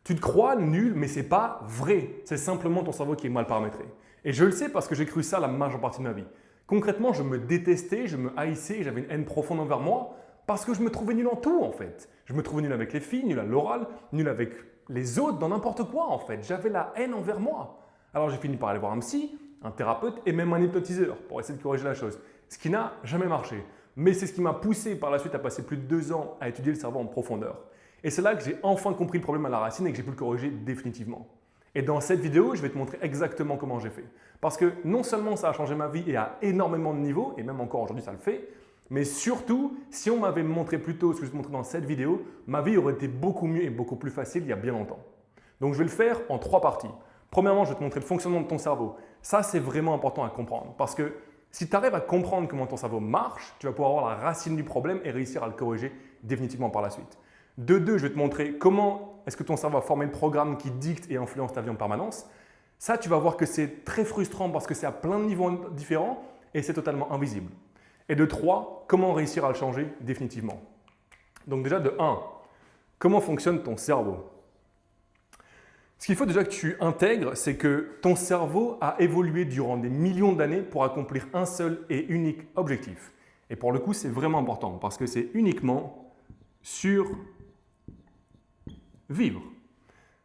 Tu te crois nul, mais ce n'est pas vrai. C'est simplement ton cerveau qui est mal paramétré. Et je le sais parce que j'ai cru ça la majeure partie de ma vie. Concrètement, je me détestais, je me haïssais, j'avais une haine profonde envers moi parce que je me trouvais nul en tout en fait. Je me trouvais nul avec les filles, nul à l'oral, nul avec les autres, dans n'importe quoi en fait. J'avais la haine envers moi. Alors j'ai fini par aller voir un psy, un thérapeute et même un hypnotiseur pour essayer de corriger la chose. Ce qui n'a jamais marché. Mais c'est ce qui m'a poussé par la suite à passer plus de 2 ans à étudier le cerveau en profondeur. Et c'est là que j'ai enfin compris le problème à la racine et que j'ai pu le corriger définitivement. Et dans cette vidéo, je vais te montrer exactement comment j'ai fait. Parce que non seulement ça a changé ma vie et à énormément de niveaux, et même encore aujourd'hui ça le fait, mais surtout, si on m'avait montré plus tôt ce que je vais te montrer dans cette vidéo, ma vie aurait été beaucoup mieux et beaucoup plus facile il y a bien longtemps. Donc je vais le faire en 3 parties. Premièrement, je vais te montrer le fonctionnement de ton cerveau. Ça, c'est vraiment important à comprendre parce que si tu arrives à comprendre comment ton cerveau marche, tu vas pouvoir avoir la racine du problème et réussir à le corriger définitivement par la suite. De 2, je vais te montrer comment est-ce que ton cerveau a formé le programme qui dicte et influence ta vie en permanence. Ça, tu vas voir que c'est très frustrant parce que c'est à plein de niveaux différents et c'est totalement invisible. Et de 3, comment réussir à le changer définitivement. Donc déjà de 1, comment fonctionne ton cerveau? Ce qu'il faut déjà que tu intègres, c'est que ton cerveau a évolué durant des millions d'années pour accomplir un seul et unique objectif. Et pour le coup, c'est vraiment important parce que c'est uniquement survivre.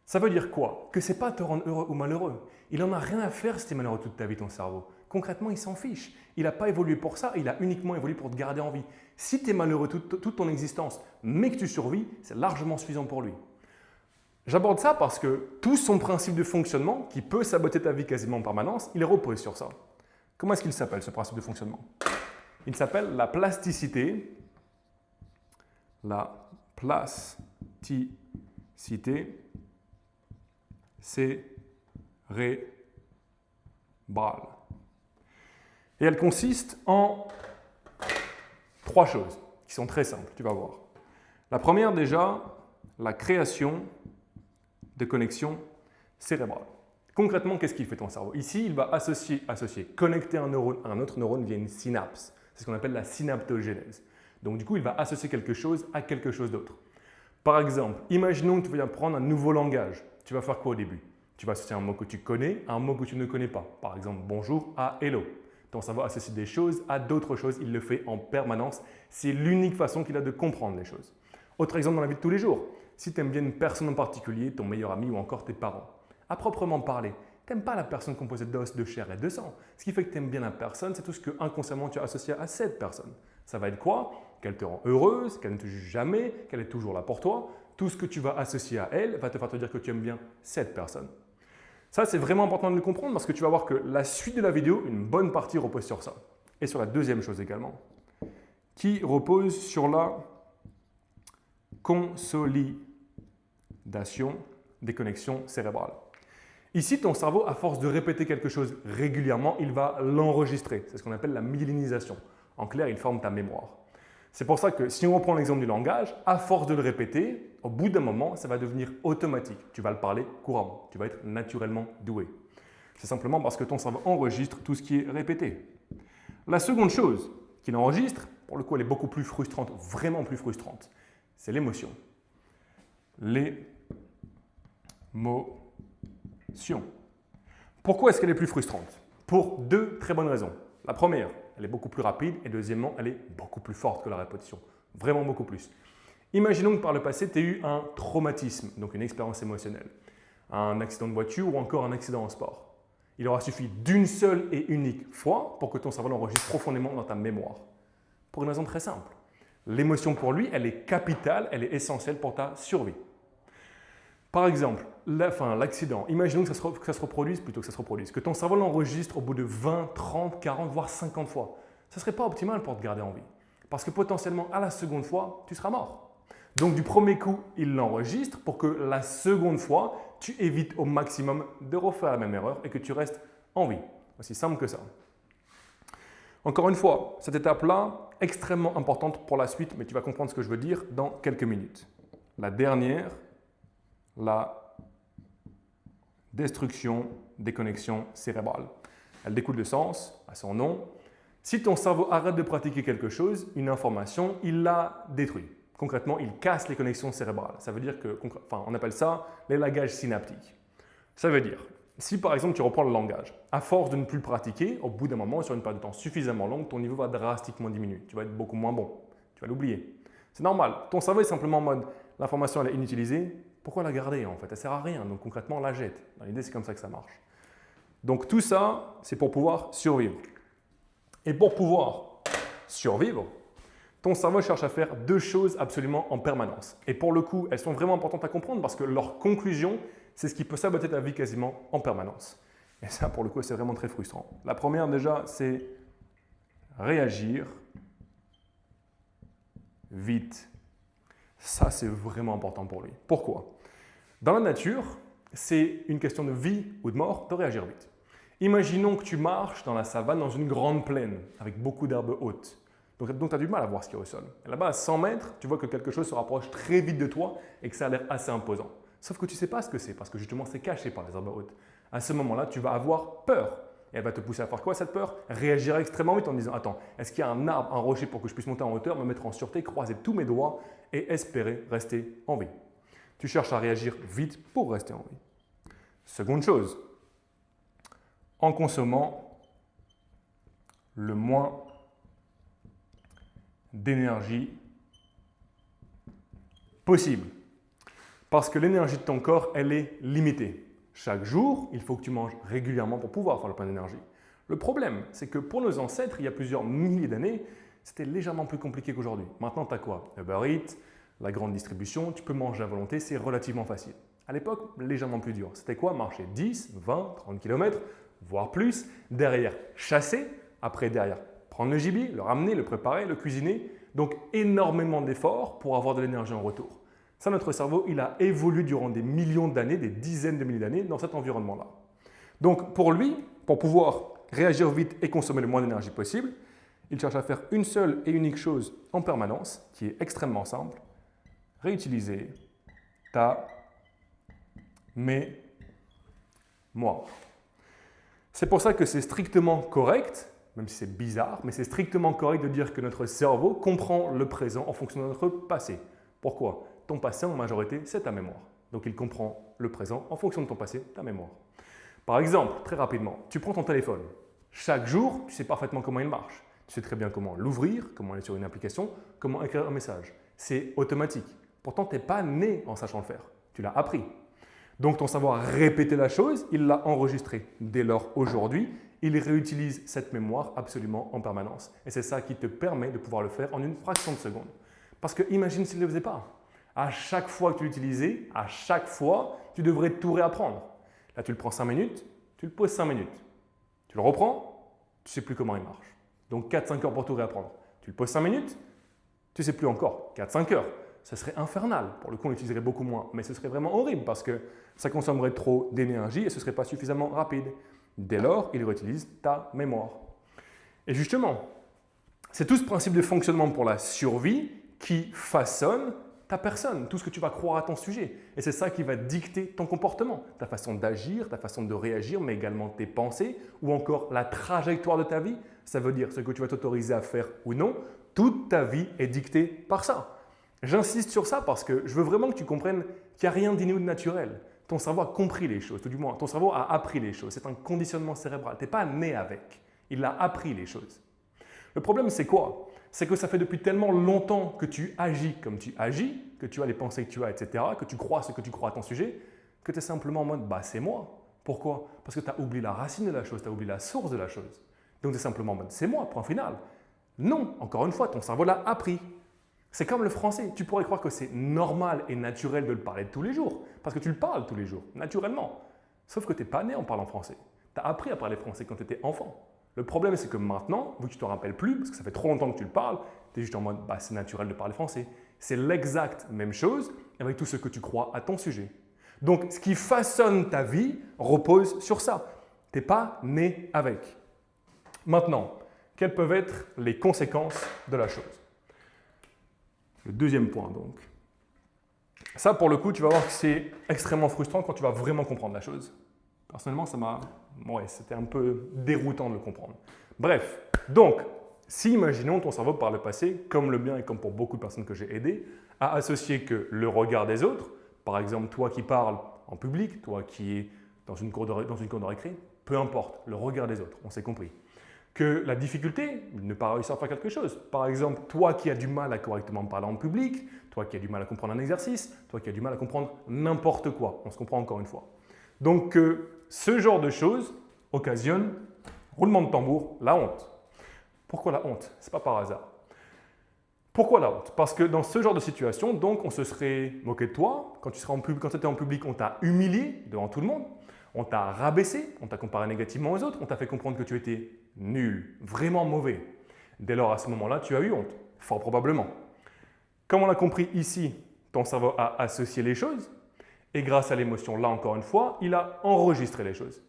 Ça veut dire quoi? Que ce n'est pas te rendre heureux ou malheureux. Il n'en a rien à faire si tu es malheureux toute ta vie, ton cerveau. Concrètement, il s'en fiche. Il n'a pas évolué pour ça, il a uniquement évolué pour te garder en vie. Si tu es malheureux toute ton existence, mais que tu survis, c'est largement suffisant pour lui. J'aborde ça parce que tout son principe de fonctionnement, qui peut saboter ta vie quasiment en permanence, il repose sur ça. Comment est-ce qu'il s'appelle ce principe de fonctionnement? Il s'appelle la plasticité. La plasticité cérébrale. Et elle consiste en 3 choses qui sont très simples, tu vas voir. La première déjà, la création de connexions cérébrales. Concrètement, qu'est-ce qu'il fait ton cerveau? Ici, il va associer, connecter un neurone à un autre neurone via une synapse. C'est ce qu'on appelle la synaptogénèse. Donc du coup, il va associer quelque chose à quelque chose d'autre. Par exemple, imaginons que tu veux apprendre un nouveau langage. Tu vas faire quoi au début? Tu vas associer un mot que tu connais à un mot que tu ne connais pas. Par exemple, bonjour à hello. Ton cerveau associe des choses à d'autres choses. Il le fait en permanence. C'est l'unique façon qu'il a de comprendre les choses. Autre exemple dans la vie de tous les jours. Si tu aimes bien une personne en particulier, ton meilleur ami ou encore tes parents, à proprement parler, tu n'aimes pas la personne composée d'os, de chair et de sang. Ce qui fait que tu aimes bien la personne, c'est tout ce que inconsciemment tu as associé à cette personne. Ça va être quoi? Qu'elle te rend heureuse, qu'elle ne te juge jamais, qu'elle est toujours là pour toi. Tout ce que tu vas associer à elle va te faire te dire que tu aimes bien cette personne. Ça, c'est vraiment important de le comprendre parce que tu vas voir que la suite de la vidéo, une bonne partie repose sur ça. Et sur la deuxième chose également, qui repose sur la consolidation des connexions cérébrales. Ici, ton cerveau, à force de répéter quelque chose régulièrement, il va l'enregistrer. C'est ce qu'on appelle la myélinisation. En clair, il forme ta mémoire. C'est pour ça que si on reprend l'exemple du langage, à force de le répéter, au bout d'un moment, ça va devenir automatique. Tu vas le parler couramment. Tu vas être naturellement doué. C'est simplement parce que ton cerveau enregistre tout ce qui est répété. La seconde chose qu'il enregistre, pour le coup, elle est beaucoup plus frustrante, vraiment plus frustrante, c'est l'émotion. L'émotion. Pourquoi est-ce qu'elle est plus frustrante? Pour 2 très bonnes raisons. La première, elle est beaucoup plus rapide et deuxièmement, elle est beaucoup plus forte que la répétition. Vraiment beaucoup plus. Imaginons que par le passé, tu as eu un traumatisme, donc une expérience émotionnelle, un accident de voiture ou encore un accident en sport. Il aura suffi d'une seule et unique fois pour que ton cerveau l'enregistre profondément dans ta mémoire. Pour une raison très simple. L'émotion pour lui, elle est capitale, elle est essentielle pour ta survie. Par exemple, l'accident, imaginons que ça se reproduise plutôt que ça se reproduise, que ton cerveau l'enregistre au bout de 20, 30, 40, voire 50 fois. Ce ne serait pas optimal pour te garder en vie. Parce que potentiellement, à la seconde fois, tu seras mort. Donc du premier coup, il l'enregistre pour que la seconde fois, tu évites au maximum de refaire la même erreur et que tu restes en vie. Aussi simple que ça. Encore une fois, cette étape-là, extrêmement importante pour la suite, mais tu vas comprendre ce que je veux dire dans quelques minutes. La dernière, la destruction des connexions cérébrales. Elle découle de sens, à son nom. Si ton cerveau arrête de pratiquer quelque chose, une information, il la détruit. Concrètement, il casse les connexions cérébrales. Ça veut dire que, on appelle ça l'élagage synaptique. Ça veut dire, si par exemple tu reprends le langage, à force de ne plus le pratiquer, au bout d'un moment, sur une période de temps suffisamment longue, ton niveau va drastiquement diminuer. Tu vas être beaucoup moins bon. Tu vas l'oublier. C'est normal. Ton cerveau est simplement en mode, l'information elle est inutilisée, pourquoi la garder en fait? Elle ne sert à rien. Donc concrètement, on la jette. Dans l'idée, c'est comme ça que ça marche. Donc tout ça, c'est pour pouvoir survivre. Et pour pouvoir survivre, ton cerveau cherche à faire deux choses absolument en permanence. Et pour le coup, elles sont vraiment importantes à comprendre parce que leur conclusion, c'est ce qui peut saboter ta vie quasiment en permanence. Et ça, pour le coup, c'est vraiment très frustrant. La première, déjà, c'est réagir vite. Ça, c'est vraiment important pour lui. Pourquoi? Dans la nature, c'est une question de vie ou de mort de réagir vite. Imaginons que tu marches dans la savane, dans une grande plaine, avec beaucoup d'herbes hautes. Donc tu as du mal à voir ce qui est au sol. Et là-bas, à 100 mètres, tu vois que quelque chose se rapproche très vite de toi et que ça a l'air assez imposant. Sauf que tu ne sais pas ce que c'est, parce que justement, c'est caché par les herbes hautes. À ce moment-là, tu vas avoir peur. Et elle va te pousser à faire quoi, cette peur? Réagir extrêmement vite en disant, attends, est-ce qu'il y a un arbre, un rocher pour que je puisse monter en hauteur, me mettre en sûreté, croiser tous mes doigts et espérer rester en vie? Tu cherches à réagir vite pour rester en vie. Seconde chose, en consommant le moins d'énergie possible. Parce que l'énergie de ton corps, elle est limitée. Chaque jour, il faut que tu manges régulièrement pour pouvoir faire le plein d'énergie. Le problème, c'est que pour nos ancêtres, il y a plusieurs milliers d'années, c'était légèrement plus compliqué qu'aujourd'hui. Maintenant, tu as quoi? Uber Eats, la grande distribution, tu peux manger à volonté, c'est relativement facile. À l'époque, légèrement plus dur. C'était quoi? Marcher 10, 20, 30 km, voire plus. Derrière, chasser. Après, derrière, prendre le gibier, le ramener, le préparer, le cuisiner. Donc, énormément d'efforts pour avoir de l'énergie en retour. Ça, notre cerveau, il a évolué durant des millions d'années, des dizaines de milliers d'années dans cet environnement-là. Donc, pour lui, pour pouvoir réagir vite et consommer le moins d'énergie possible, il cherche à faire une seule et unique chose en permanence, qui est extrêmement simple, réutiliser ta mémoire. C'est pour ça que c'est strictement correct, même si c'est bizarre, mais c'est strictement correct de dire que notre cerveau comprend le présent en fonction de notre passé. Pourquoi? Ton passé, en majorité, c'est ta mémoire. Donc, il comprend le présent en fonction de ton passé, ta mémoire. Par exemple, très rapidement, tu prends ton téléphone. Chaque jour, tu sais parfaitement comment il marche. Tu sais très bien comment l'ouvrir, comment aller sur une application, comment écrire un message. C'est automatique. Pourtant, tu n'es pas né en sachant le faire. Tu l'as appris. Donc, ton savoir répéter la chose, il l'a enregistré. Dès lors, aujourd'hui, il réutilise cette mémoire absolument en permanence. Et c'est ça qui te permet de pouvoir le faire en une fraction de seconde. Parce que imagine s'il ne le faisait pas. À chaque fois que tu l'utilisais, à chaque fois, tu devrais tout réapprendre. Là, tu le prends 5 minutes, tu le poses 5 minutes. Tu le reprends, tu ne sais plus comment il marche. Donc 4-5 heures pour tout réapprendre. Tu le poses 5 minutes, tu ne sais plus encore. 4-5 heures. Ce serait infernal. Pour le coup, on l'utiliserait beaucoup moins. Mais ce serait vraiment horrible parce que ça consommerait trop d'énergie et ce ne serait pas suffisamment rapide. Dès lors, il réutilise ta mémoire. Et justement, c'est tout ce principe de fonctionnement pour la survie qui façonne ta personne, tout ce que tu vas croire à ton sujet. Et c'est ça qui va dicter ton comportement, ta façon d'agir, ta façon de réagir, mais également tes pensées ou encore la trajectoire de ta vie. Ça veut dire ce que tu vas t'autoriser à faire ou non. Toute ta vie est dictée par ça. J'insiste sur ça parce que je veux vraiment que tu comprennes qu'il n'y a rien d'inné ou de naturel. Ton cerveau a compris les choses, tout du moins, ton cerveau a appris les choses. C'est un conditionnement cérébral. Tu n'es pas né avec. Il a appris les choses. Le problème, c'est quoi? C'est que ça fait depuis tellement longtemps que tu agis comme tu agis, que tu as les pensées que tu as, etc., que tu crois ce que tu crois à ton sujet, que tu es simplement en mode « bah c'est moi ». Pourquoi? Parce que tu as oublié la racine de la chose, tu as oublié la source de la chose. Donc tu es simplement en mode « c'est moi », point final. Non, encore une fois, ton cerveau l'a appris. C'est comme le français. Tu pourrais croire que c'est normal et naturel de le parler tous les jours, parce que tu le parles tous les jours, naturellement. Sauf que tu n'es pas né en parlant français. Tu as appris à parler français quand tu étais enfant. Le problème, c'est que maintenant, vu que tu ne te rappelles plus, parce que ça fait trop longtemps que tu le parles, tu es juste en mode bah, « c'est naturel de parler français ». C'est l'exacte même chose avec tout ce que tu crois à ton sujet. Donc, ce qui façonne ta vie repose sur ça. Tu n'es pas né avec. Maintenant, quelles peuvent être les conséquences de la chose? Le deuxième point, donc. Ça, pour le coup, tu vas voir que c'est extrêmement frustrant quand tu vas vraiment comprendre la chose. Personnellement, c'était un peu déroutant de le comprendre. Bref, donc, Si, imaginons, ton cerveau par le passé, comme le mien et comme pour beaucoup de personnes que j'ai aidées, a associé que le regard des autres, par exemple toi qui parles en public, toi qui es dans une cour de récré, peu importe, le regard des autres, on s'est compris. Que la difficulté, ne pas réussir à faire quelque chose. Par exemple, toi qui as du mal à correctement parler en public, toi qui as du mal à comprendre un exercice, toi qui as du mal à comprendre n'importe quoi. On se comprend encore une fois. Donc, ce genre de choses occasionne, roulement de tambour, la honte. Pourquoi la honte? Ce n'est pas par hasard. Pourquoi la honte? Parce que dans ce genre de situation, donc, on se serait moqué de toi. Quand tu étais en public, on t'a humilié devant tout le monde. On t'a rabaissé, on t'a comparé négativement aux autres, on t'a fait comprendre que tu étais nul, vraiment mauvais. Dès lors, à ce moment-là, tu as eu honte, fort probablement. Comme on l'a compris ici, ton cerveau a associé les choses et grâce à l'émotion, là encore une fois, il a enregistré les choses.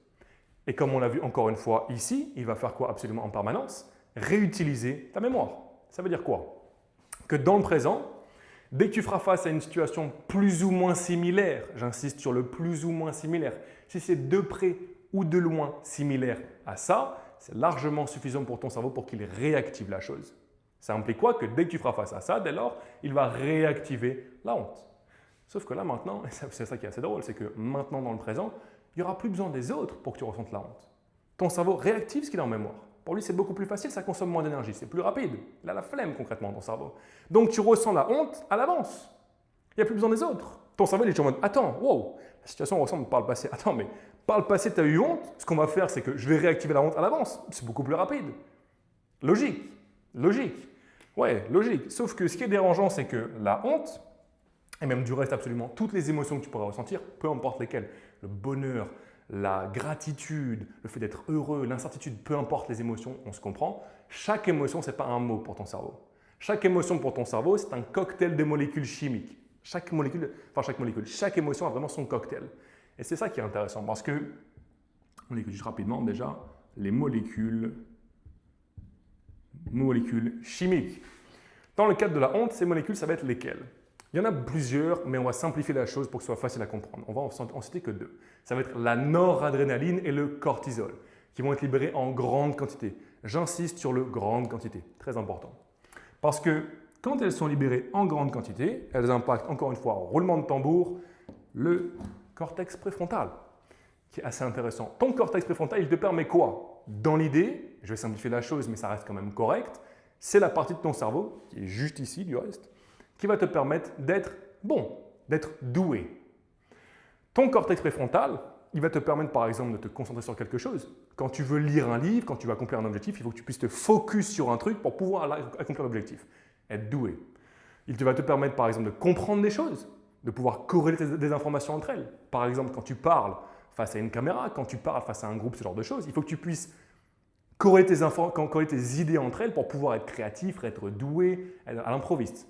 Et comme on l'a vu encore une fois ici, il va faire quoi absolument en permanence? Réutiliser ta mémoire. Ça veut dire quoi? Que dans le présent, dès que tu feras face à une situation plus ou moins similaire, j'insiste sur le plus ou moins similaire, si c'est de près ou de loin similaire à ça, c'est largement suffisant pour ton cerveau pour qu'il réactive la chose. Ça implique quoi? Que dès que tu feras face à ça, dès lors, il va réactiver la honte. Sauf que là maintenant, et c'est ça qui est assez drôle, c'est que maintenant dans le présent, il n'y aura plus besoin des autres pour que tu ressentes la honte. Ton cerveau réactive ce qu'il a en mémoire. Pour lui, c'est beaucoup plus facile, ça consomme moins d'énergie, c'est plus rapide. Il a la flemme concrètement, ton cerveau. Donc, tu ressens la honte à l'avance. Il n'y a plus besoin des autres. Ton cerveau il est en mode « Attends, wow, la situation ressemble par le passé. Attends, mais par le passé, tu as eu honte. Ce qu'on va faire, c'est que je vais réactiver la honte à l'avance. C'est beaucoup plus rapide. » Logique. Logique. Ouais, logique. Sauf que ce qui est dérangeant, c'est que la honte, et même du reste absolument toutes les émotions que tu pourras ressentir, peu importe lesquelles, le bonheur, la gratitude, le fait d'être heureux, l'incertitude, peu importe les émotions, on se comprend. Chaque émotion, ce n'est pas un mot pour ton cerveau. Chaque émotion pour ton cerveau, c'est un cocktail de molécules chimiques. Chaque émotion a vraiment son cocktail. Et c'est ça qui est intéressant parce que, on l'écoute juste rapidement déjà, les molécules chimiques. Dans le cadre de la honte, ces molécules, ça va être lesquelles? Il y en a plusieurs, mais on va simplifier la chose pour que ce soit facile à comprendre. On va en citer que deux. Ça va être la noradrénaline et le cortisol, qui vont être libérés en grande quantité. J'insiste sur le grande quantité, très important. Parce que quand elles sont libérées en grande quantité, elles impactent encore une fois, roulement de tambour, le cortex préfrontal, qui est assez intéressant. Ton cortex préfrontal, il te permet quoi? Dans l'idée, je vais simplifier la chose, mais ça reste quand même correct, c'est la partie de ton cerveau, qui est juste ici du reste, qui va te permettre d'être bon, d'être doué. Ton cortex préfrontal, il va te permettre par exemple de te concentrer sur quelque chose. Quand tu veux lire un livre, quand tu veux accomplir un objectif, il faut que tu puisses te focus sur un truc pour pouvoir accomplir l'objectif. Être doué. Il va te permettre par exemple de comprendre des choses, de pouvoir corréler des informations entre elles. Par exemple, quand tu parles face à une caméra, quand tu parles face à un groupe, ce genre de choses, il faut que tu puisses corréler tes idées entre elles pour pouvoir être créatif, être doué, être à l'improviste.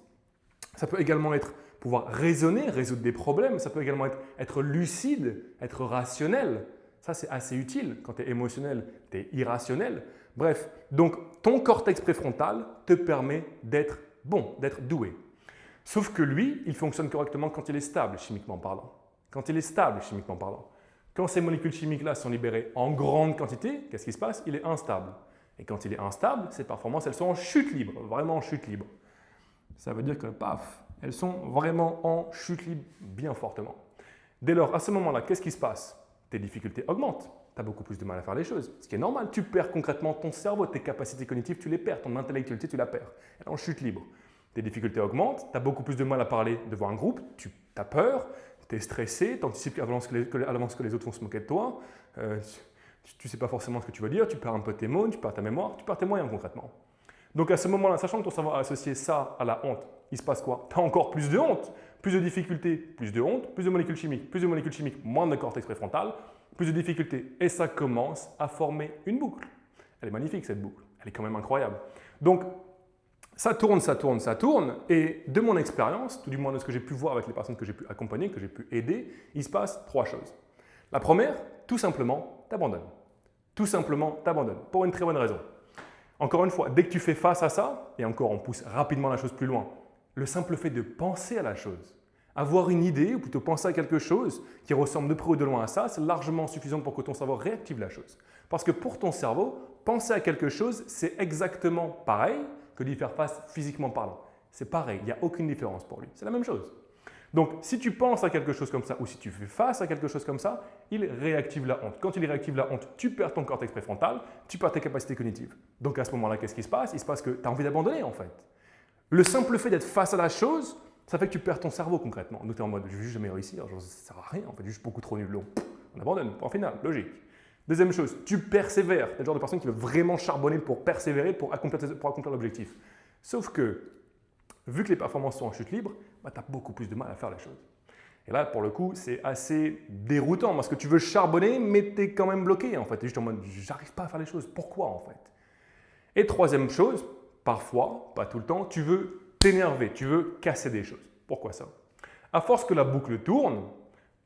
Ça peut également être pouvoir raisonner, résoudre des problèmes. Ça peut également être lucide, être rationnel. Ça, c'est assez utile. Quand tu es émotionnel, tu es irrationnel. Bref, donc ton cortex préfrontal te permet d'être bon, d'être doué. Sauf que lui, il fonctionne correctement quand il est stable, chimiquement parlant. Quand il est stable, chimiquement parlant. Quand ces molécules chimiques-là sont libérées en grande quantité, qu'est-ce qui se passe? Il est instable. Et quand il est instable, ses performances, elles sont en chute libre, vraiment en chute libre. Ça veut dire que, paf, elles sont vraiment en chute libre bien fortement. Dès lors, à ce moment-là, qu'est-ce qui se passe? Tes difficultés augmentent. Tu as beaucoup plus de mal à faire les choses. Ce qui est normal, tu perds concrètement ton cerveau, tes capacités cognitives, tu les perds, ton intellectualité, tu la perds. Elle est en chute libre. Tes difficultés augmentent, tu as beaucoup plus de mal à parler devant un groupe, tu as peur, tu es stressé, tu anticipes à l'avance que les autres vont se moquer de toi, tu ne sais pas forcément ce que tu veux dire, tu perds un peu tes mots, tu perds ta mémoire, tu perds tes moyens concrètement. Donc à ce moment-là, sachant que ton cerveau a associé ça à la honte, il se passe quoi? Tu as encore plus de honte, plus de difficultés, plus de honte, plus de molécules chimiques, moins de cortex préfrontal, plus de difficultés. Et ça commence à former une boucle. Elle est magnifique cette boucle, elle est quand même incroyable. Donc ça tourne. Et de mon expérience, tout du moins de ce que j'ai pu voir avec les personnes que j'ai pu accompagner, que j'ai pu aider, il se passe trois choses. La première, tout simplement, t'abandonnes. Tout simplement, t'abandonnes. Pour une très bonne raison. Encore une fois, dès que tu fais face à ça, et encore on pousse rapidement la chose plus loin, le simple fait de penser à la chose, Avoir une idée, ou plutôt penser à quelque chose qui ressemble de près ou de loin à ça, c'est largement suffisant pour que ton cerveau réactive la chose. Parce que pour ton cerveau, penser à quelque chose, c'est exactement pareil que d'y faire face physiquement parlant. C'est pareil, il n'y a aucune différence pour lui. C'est la même chose. Donc, si tu penses à quelque chose comme ça ou si tu fais face à quelque chose comme ça, il réactive la honte. Quand il réactive la honte, tu perds ton cortex préfrontal, tu perds tes capacités cognitives. Donc, à ce moment-là, qu'est-ce qui se passe? Il se passe que tu as envie d'abandonner en fait. Le simple fait d'être face à la chose, ça fait que tu perds ton cerveau concrètement. Donc, tu es en mode, je vais juste jamais réussir, ça ne sert à rien, en fait, juste beaucoup trop nul. On abandonne, point final, logique. Deuxième chose, tu persévères. Tu es le genre de personne qui veut vraiment charbonner pour persévérer, pour accomplir l'objectif. Sauf que, vu que les performances sont en chute libre, tu as beaucoup plus de mal à faire les choses. Et là, pour le coup, c'est assez déroutant parce que tu veux charbonner, mais tu es quand même bloqué en fait. Tu es juste en mode, j'arrive pas à faire les choses. Pourquoi en fait? Et troisième chose, parfois, pas tout le temps, tu veux t'énerver, tu veux casser des choses. Pourquoi ça? À force que la boucle tourne,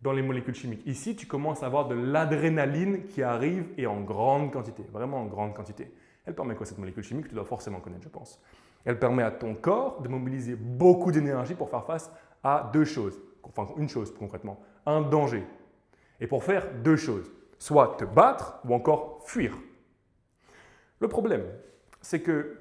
dans les molécules chimiques, ici, tu commences à avoir de l'adrénaline qui arrive et en grande quantité, vraiment en grande quantité. Elle permet quoi cette molécule chimique? Tu dois forcément connaître, je pense. Elle permet à ton corps de mobiliser beaucoup d'énergie pour faire face à deux choses. Enfin, une chose concrètement, un danger. Et pour faire deux choses, soit te battre ou encore fuir. Le problème, c'est que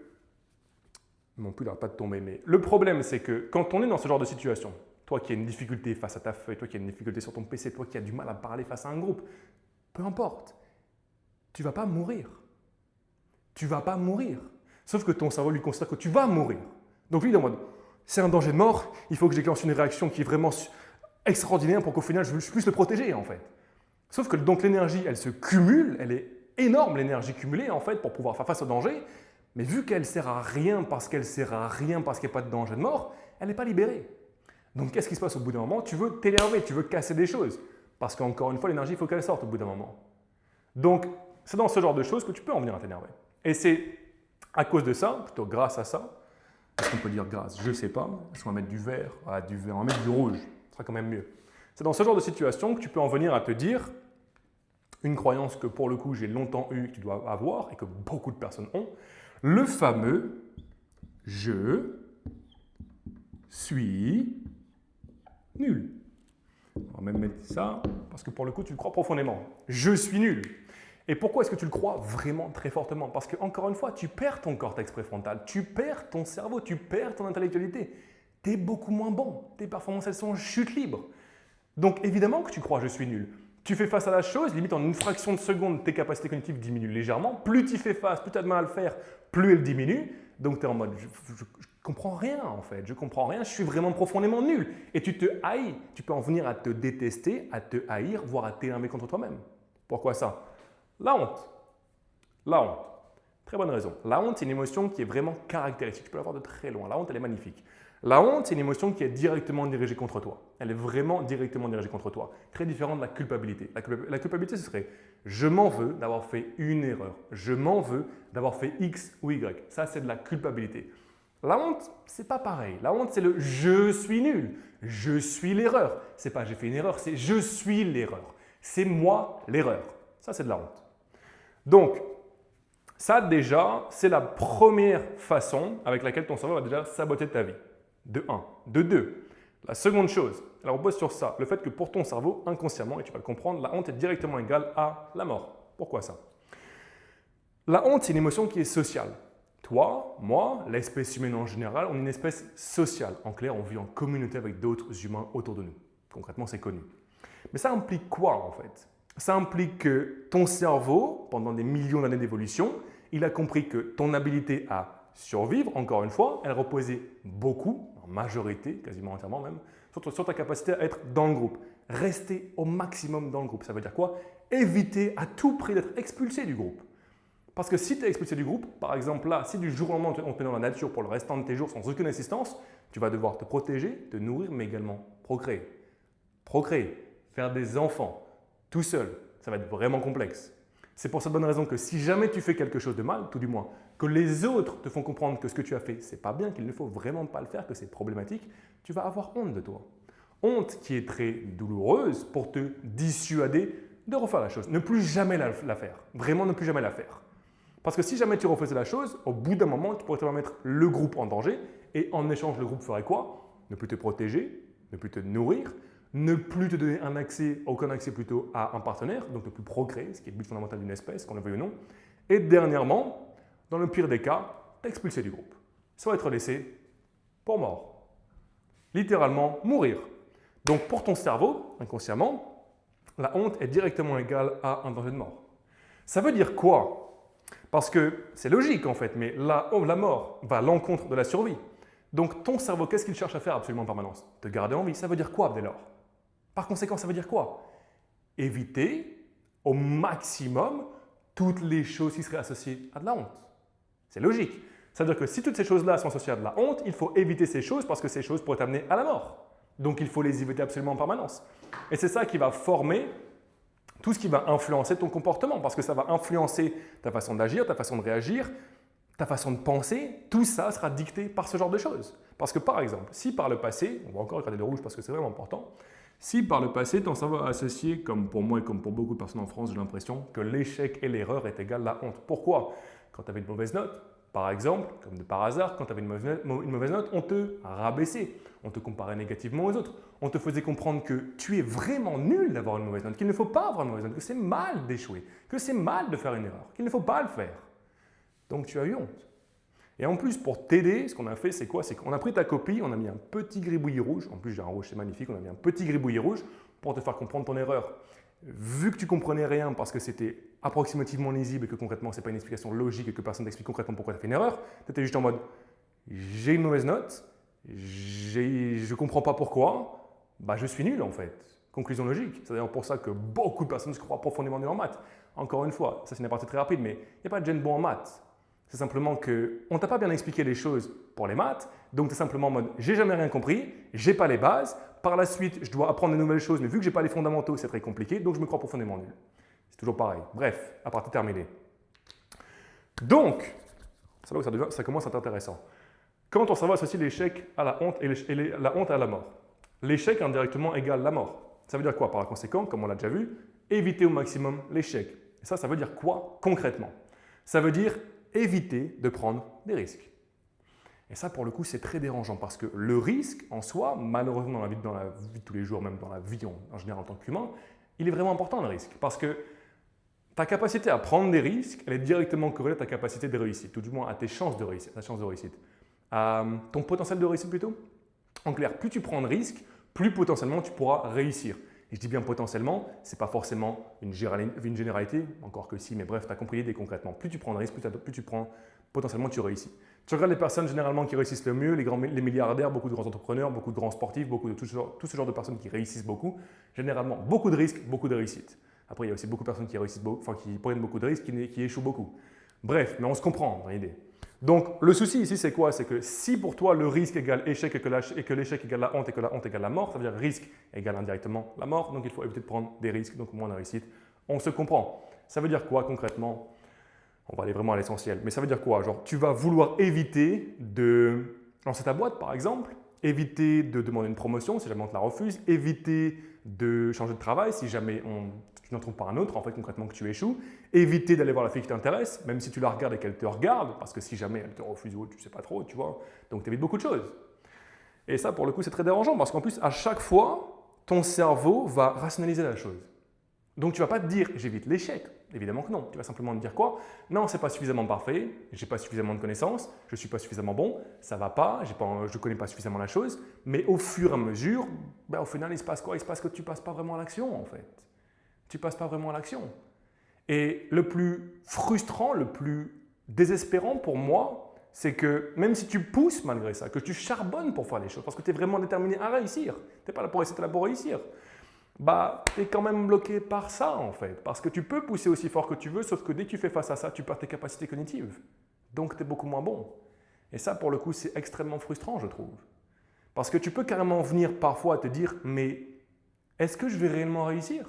non plus, il n'arrête pas de tomber, mais le problème, c'est que quand on est dans ce genre de situation, toi qui as une difficulté face à ta feuille, toi qui as une difficulté sur ton PC, toi qui as du mal à parler face à un groupe, peu importe, tu ne vas pas mourir. Tu ne vas pas mourir. Sauf que ton cerveau lui considère que tu vas mourir. Donc lui, il est en mode, c'est un danger de mort, il faut que je déclenche une réaction qui est vraiment extraordinaire pour qu'au final, je puisse le protéger en fait. Sauf que donc l'énergie, elle se cumule, elle est énorme l'énergie cumulée en fait pour pouvoir faire face au danger, mais vu qu'elle sert à rien parce qu'il n'y a pas de danger de mort, elle n'est pas libérée. Donc qu'est-ce qui se passe au bout d'un moment? Tu veux t'énerver, tu veux casser des choses. Parce qu'encore une fois, l'énergie, il faut qu'elle sorte au bout d'un moment. Donc c'est dans ce genre de choses que tu peux en venir à t'énerver. Et c'est à cause de ça, plutôt grâce à ça, est-ce qu'on peut dire grâce? Je ne sais pas. Est-ce qu'on va mettre du vert? Ah, du vert, on va mettre du rouge. Ce sera quand même mieux. C'est dans ce genre de situation que tu peux en venir à te dire une croyance que pour le coup j'ai longtemps eu, que tu dois avoir et que beaucoup de personnes ont, le fameux « je suis nul ». On va même mettre ça parce que pour le coup tu le crois profondément. Je suis nul. Et pourquoi est-ce que tu le crois vraiment très fortement? Parce que encore une fois, tu perds ton cortex préfrontal, tu perds ton cerveau, tu perds ton intellectualité. Tu es beaucoup moins bon. Tes performances, elles sont en chute libre. Donc évidemment que tu crois je suis nul. Tu fais face à la chose, limite en une fraction de seconde, tes capacités cognitives diminuent légèrement. Plus tu fais face, plus tu as de mal à le faire, plus elles diminuent. Donc tu es en mode, je comprends rien en fait, je comprends rien, je suis vraiment profondément nul. Et tu te haïs, tu peux en venir à te détester, à te haïr, voire à t'énerver contre toi-même. Pourquoi ça? La honte. La honte. Très bonne raison. La honte, c'est une émotion qui est vraiment caractéristique. Tu peux la voir de très loin. La honte, elle est magnifique. La honte, c'est une émotion qui est directement dirigée contre toi. Elle est vraiment directement dirigée contre toi. Très différent de la culpabilité. La culpabilité, ce serait « je m'en veux d'avoir fait une erreur ». Je m'en veux d'avoir fait X ou Y. Ça, c'est de la culpabilité. La honte, c'est pas pareil. La honte, c'est le « je suis nul ». Je suis l'erreur. C'est pas « j'ai fait une erreur », c'est « je suis l'erreur ». C'est moi l'erreur. Ça, c'est de la honte. Donc, ça déjà, c'est la première façon avec laquelle ton cerveau va déjà saboter ta vie. De 1. De 2. La seconde chose, elle repose sur ça, le fait que pour ton cerveau, inconsciemment, et tu vas le comprendre, la honte est directement égale à la mort. Pourquoi ça? La honte, c'est une émotion qui est sociale. Toi, moi, l'espèce humaine en général, on est une espèce sociale. En clair, on vit en communauté avec d'autres humains autour de nous. Concrètement, c'est connu. Mais ça implique quoi en fait? Ça implique que ton cerveau, pendant des millions d'années d'évolution, il a compris que ton habilité à survivre, encore une fois, elle reposait beaucoup, en majorité, quasiment entièrement même, sur ta capacité à être dans le groupe. Rester au maximum dans le groupe. Ça veut dire quoi? Éviter à tout prix d'être expulsé du groupe. Parce que si tu es expulsé du groupe, par exemple là, si du jour au lendemain on te met dans la nature pour le restant de tes jours sans aucune assistance, tu vas devoir te protéger, te nourrir, mais également procréer. Procréer, faire des enfants, tout seul, ça va être vraiment complexe. C'est pour cette bonne raison que si jamais tu fais quelque chose de mal, tout du moins, que les autres te font comprendre que ce que tu as fait, c'est pas bien, qu'il ne faut vraiment pas le faire, que c'est problématique, tu vas avoir honte de toi. Honte qui est très douloureuse pour te dissuader de refaire la chose. Ne plus jamais la faire. Vraiment ne plus jamais la faire. Parce que si jamais tu refaisais la chose, au bout d'un moment, tu pourrais te mettre le groupe en danger et en échange, le groupe ferait quoi? Ne plus te protéger, ne plus te nourrir, ne plus te donner aucun accès plutôt à un partenaire, donc ne plus procréer, ce qui est le but fondamental d'une espèce, qu'on le veuille ou non. Et dernièrement, dans le pire des cas, t'expulser du groupe. Ça va être laissé pour mort. Littéralement, mourir. Donc pour ton cerveau, inconsciemment, la honte est directement égale à un danger de mort. Ça veut dire quoi? Parce que c'est logique en fait, mais la mort va à l'encontre de la survie. Donc ton cerveau, qu'est-ce qu'il cherche à faire absolument en permanence? Te garder en vie. Ça veut dire quoi dès lors? Par conséquent, ça veut dire quoi? Éviter au maximum toutes les choses qui seraient associées à de la honte. C'est logique. Ça veut dire que si toutes ces choses-là sont associées à de la honte, il faut éviter ces choses parce que ces choses pourraient t'amener à la mort. Donc il faut les éviter absolument en permanence. Et c'est ça qui va former tout ce qui va influencer ton comportement parce que ça va influencer ta façon d'agir, ta façon de réagir, ta façon de penser. Tout ça sera dicté par ce genre de choses. Parce que par exemple, si par le passé, on va encore regarder le rouge parce que c'est vraiment important, si par le passé, ton cerveau a associé, comme pour moi et comme pour beaucoup de personnes en France, j'ai l'impression que l'échec et l'erreur est égal à la honte. Pourquoi? Quand tu avais une mauvaise note, par exemple, comme de par hasard, quand tu avais une mauvaise note, on te rabaissait, on te comparait négativement aux autres, on te faisait comprendre que tu es vraiment nul d'avoir une mauvaise note, qu'il ne faut pas avoir une mauvaise note, que c'est mal d'échouer, que c'est mal de faire une erreur, qu'il ne faut pas le faire. Donc tu as eu honte. Et en plus, pour t'aider, ce qu'on a fait, c'est quoi? C'est qu'on a pris ta copie, on a mis un petit gribouillis rouge, en plus j'ai un rouge, c'est magnifique, on a mis un petit gribouillis rouge pour te faire comprendre ton erreur. Vu que tu comprenais rien parce que c'était approximativement lisible et que concrètement, ce n'est pas une explication logique et que personne ne t'explique concrètement pourquoi tu as fait une erreur, tu étais juste en mode j'ai une mauvaise note, je ne comprends pas pourquoi, bah, je suis nul en fait. Conclusion logique. C'est d'ailleurs pour ça que beaucoup de personnes se croient profondément nuls en maths. Encore une fois, ça c'est une partie très rapide, mais il n'y a pas de gène bon en maths. C'est simplement qu'on ne t'a pas bien expliqué les choses pour les maths, donc tu es simplement en mode j'ai jamais rien compris, j'ai pas les bases, par la suite je dois apprendre de nouvelles choses, mais vu que j'ai pas les fondamentaux, c'est très compliqué, donc je me crois profondément nul. C'est toujours pareil. Bref, à partie terminée. Donc, c'est là où ça commence à être intéressant. Quand on cerveau associe l'échec à la honte et la honte à la mort, l'échec indirectement égale la mort. Ça veut dire quoi? Par conséquent, comme on l'a déjà vu, éviter au maximum l'échec. Et ça veut dire quoi concrètement? Ça veut dire éviter de prendre des risques. Et ça, pour le coup, c'est très dérangeant parce que le risque en soi, malheureusement dans la vie de tous les jours, même dans la vie en général en tant qu'humain, il est vraiment important le risque parce que ta capacité à prendre des risques, elle est directement corrélée à ta capacité de réussite, tout du moins à tes chances de réussite, à ton potentiel de réussite plutôt. En clair, plus tu prends de risques, plus potentiellement tu pourras réussir. Et je dis bien potentiellement, ce n'est pas forcément une généralité, encore que si, mais bref, tu as compris l'idée concrètement. Plus tu prends de risques, plus tu prends, potentiellement tu réussis. Tu regardes les personnes généralement qui réussissent le mieux, les milliardaires, beaucoup de grands entrepreneurs, beaucoup de grands sportifs, beaucoup de tout ce genre de personnes qui réussissent beaucoup. Généralement, beaucoup de risques, beaucoup de réussites. Après, il y a aussi beaucoup de personnes qui réussissent qui prennent beaucoup de risques, qui échouent beaucoup. Bref, mais on se comprend dans l'idée. Donc, le souci ici, c'est quoi? C'est que si pour toi, le risque égale échec et que l'échec égale la honte et que la honte égale la mort, ça veut dire risque égale indirectement la mort. Donc, il faut éviter de prendre des risques, donc moins de réussite. On se comprend. Ça veut dire quoi concrètement? On va aller vraiment à l'essentiel. Mais ça veut dire quoi? Genre, tu vas vouloir éviter de lancer ta boîte, par exemple, éviter de demander une promotion si jamais on te la refuse, éviter de changer de travail si jamais tu n'en trouves pas un autre, en fait, concrètement, que tu échoues. Éviter d'aller voir la fille qui t'intéresse, même si tu la regardes et qu'elle te regarde, parce que si jamais elle te refuse ou tu ne sais pas trop, tu vois. Donc, tu évites beaucoup de choses. Et ça, pour le coup, c'est très dérangeant parce qu'en plus, à chaque fois, ton cerveau va rationaliser la chose. Donc, tu ne vas pas te dire « j'évite l'échec ». Évidemment que non. Tu vas simplement te dire quoi? Non, ce n'est pas suffisamment parfait, je n'ai pas suffisamment de connaissances, je ne suis pas suffisamment bon, ça ne va pas, je ne connais pas suffisamment la chose. Mais au fur et à mesure, au final, il se passe quoi? Il se passe que tu ne passes pas vraiment à l'action, en fait. Tu ne passes pas vraiment à l'action. Et le plus frustrant, le plus désespérant pour moi, c'est que même si tu pousses malgré ça, que tu charbonnes pour faire les choses, parce que tu es vraiment déterminé à réussir, tu n'es pas là pour essayer, tu es là pour réussir, tu es quand même bloqué par ça en fait. Parce que tu peux pousser aussi fort que tu veux, sauf que dès que tu fais face à ça, tu perds tes capacités cognitives. Donc tu es beaucoup moins bon. Et ça, pour le coup, c'est extrêmement frustrant, je trouve. Parce que tu peux carrément venir parfois te dire, mais est-ce que je vais réellement réussir?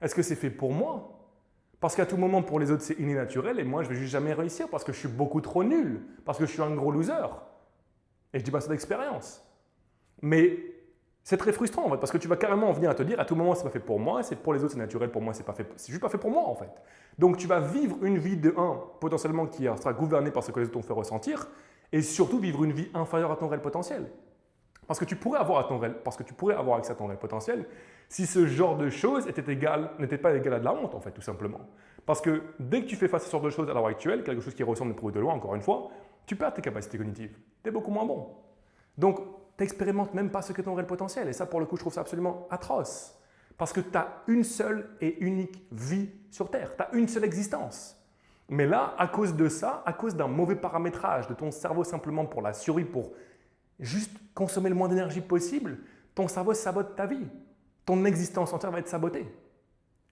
Est-ce que c'est fait pour moi? Parce qu'à tout moment, pour les autres, c'est inné naturel et moi, je ne vais juste jamais réussir parce que je suis beaucoup trop nul, parce que je suis un gros loser. Et je dis pas ça d'expérience. Mais c'est très frustrant en fait, parce que tu vas carrément venir à te dire à tout moment, c'est pas fait pour moi, c'est pour les autres, c'est naturel, pour moi, c'est juste pas fait pour moi en fait. Donc tu vas vivre une vie de 1, potentiellement qui sera gouvernée par ce que les autres t'ont fait ressentir, et surtout vivre une vie inférieure à ton réel potentiel. Parce que tu pourrais avoir accès à ton réel potentiel si ce genre de choses n'était pas égal à de la honte, en fait, tout simplement. Parce que dès que tu fais face à ce genre de choses à l'heure actuelle, quelque chose qui ressemble de près ou de loin, encore une fois, tu perds tes capacités cognitives. Tu es beaucoup moins bon. Donc, tu n'expérimentes même pas ce qu'est ton réel potentiel. Et ça, pour le coup, je trouve ça absolument atroce. Parce que tu as une seule et unique vie sur Terre. Tu as une seule existence. Mais là, à cause de ça, à cause d'un mauvais paramétrage de ton cerveau simplement pour la survie, pour juste consommer le moins d'énergie possible, ton cerveau sabote ta vie. Ton existence entière va être sabotée.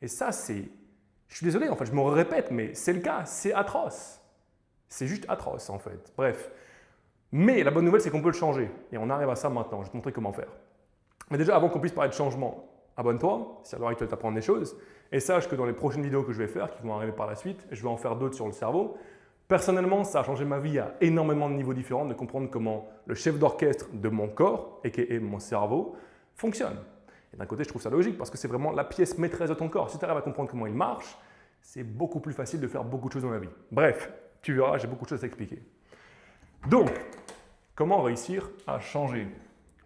Et ça, c'est... Je suis désolé, en fait, je me répète, mais c'est le cas, c'est atroce. C'est juste atroce, en fait. Bref. Mais la bonne nouvelle, c'est qu'on peut le changer. Et on arrive à ça maintenant. Je vais te montrer comment faire. Mais déjà, avant qu'on puisse parler de changement, abonne-toi, si à l'heure actuelle tu apprends des choses. Et sache que dans les prochaines vidéos que je vais faire, qui vont arriver par la suite, je vais en faire d'autres sur le cerveau. Personnellement, ça a changé ma vie à énormément de niveaux différents, de comprendre comment le chef d'orchestre de mon corps, aka mon cerveau, fonctionne. Et d'un côté, je trouve ça logique parce que c'est vraiment la pièce maîtresse de ton corps. Si tu arrives à comprendre comment il marche, c'est beaucoup plus facile de faire beaucoup de choses dans la vie. Bref, tu verras, j'ai beaucoup de choses à t'expliquer. Donc, comment réussir à changer?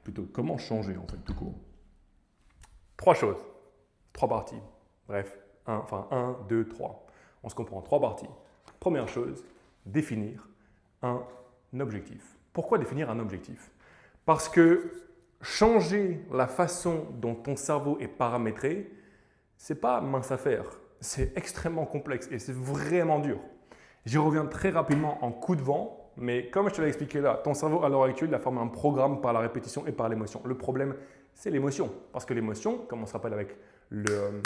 Plutôt, comment changer en fait, tout court? 3 choses, 3 parties. Bref, 1, 2, 3. On se comprend, 3 parties. Première chose, définir un objectif. Pourquoi définir un objectif? Parce que changer la façon dont ton cerveau est paramétré, c'est pas mince affaire. C'est extrêmement complexe et c'est vraiment dur. J'y reviens très rapidement en coup de vent, mais comme je te l'ai expliqué là, ton cerveau à l'heure actuelle, il a formé un programme par la répétition et par l'émotion. Le problème, c'est l'émotion. Parce que l'émotion, comme on se rappelle avec le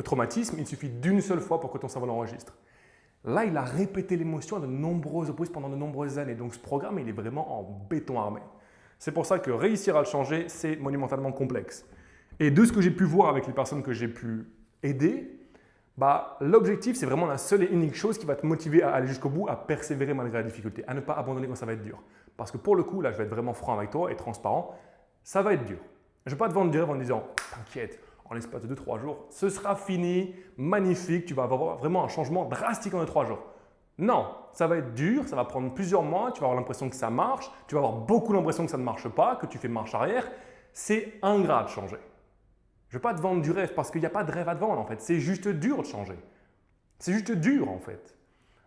traumatisme, il suffit d'une seule fois pour que ton cerveau l'enregistre. Là, il a répété l'émotion à de nombreuses reprises pendant de nombreuses années. Donc, ce programme, il est vraiment en béton armé. C'est pour ça que réussir à le changer, c'est monumentalement complexe. Et de ce que j'ai pu voir avec les personnes que j'ai pu aider, l'objectif, c'est vraiment la seule et unique chose qui va te motiver à aller jusqu'au bout, à persévérer malgré la difficulté, à ne pas abandonner quand ça va être dur. Parce que pour le coup, là, je vais être vraiment franc avec toi et transparent, ça va être dur. Je ne vais pas te vendre du rêve en disant « T'inquiète, en l'espace de 2-3 jours, ce sera fini, magnifique, tu vas avoir vraiment un changement drastique en 3 jours. » Non, ça va être dur, ça va prendre plusieurs mois, tu vas avoir l'impression que ça marche, tu vas avoir beaucoup l'impression que ça ne marche pas, que tu fais marche arrière. C'est ingrat de changer. Je ne vais pas te vendre du rêve parce qu'il n'y a pas de rêve à te vendre en fait. C'est juste dur de changer. C'est juste dur en fait.